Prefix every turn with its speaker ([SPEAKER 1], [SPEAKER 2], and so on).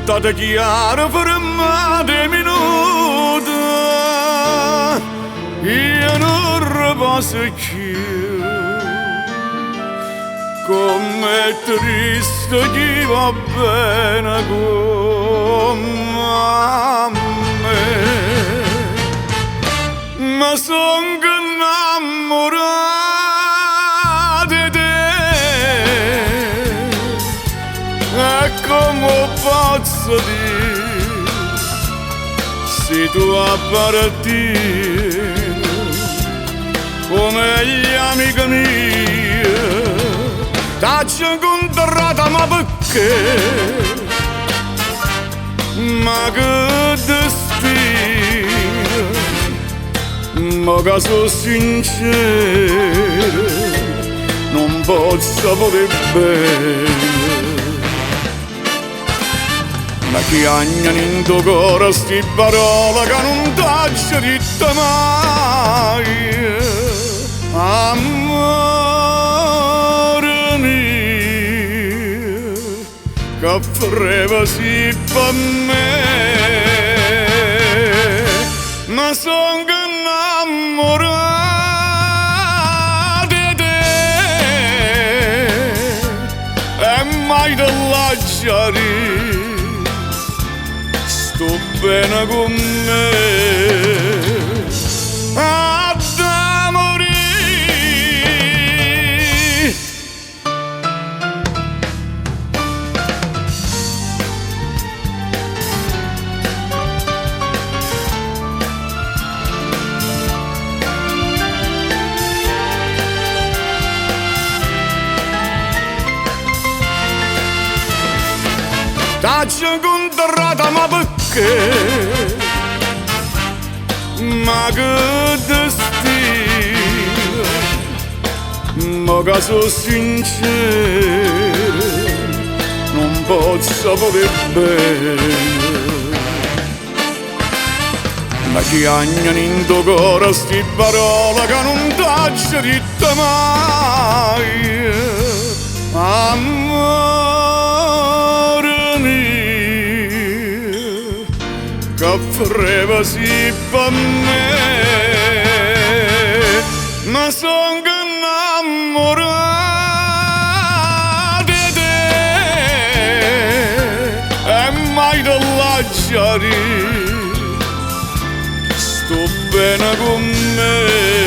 [SPEAKER 1] Tata chiara fermate minuti, io non riposo più. Come triste chi va bene come me, ma son innamorato di te. E come posso dire se tu appartieni come gli amici miei? T'ho incontrata ma perché? Ma che destino, ma che sono sincero, non posso voler bene. Ma chi agnano in tuo cuore sti parole che non t'ho detto mai? Amore mio, che frevasi per me, ma son innamorato di te e mai te lasciare. Sto bene con me ad morire. T'ho incontrata ma perché? Ma che destino, ma che sono sincero, non posso voler bene. Ma chi agnano in tuo cuore sti parole che non t'ho detto mai? Amore mio, che frevasi per me, ma son innamorato di te e mai te lasciare. Sto bene con me.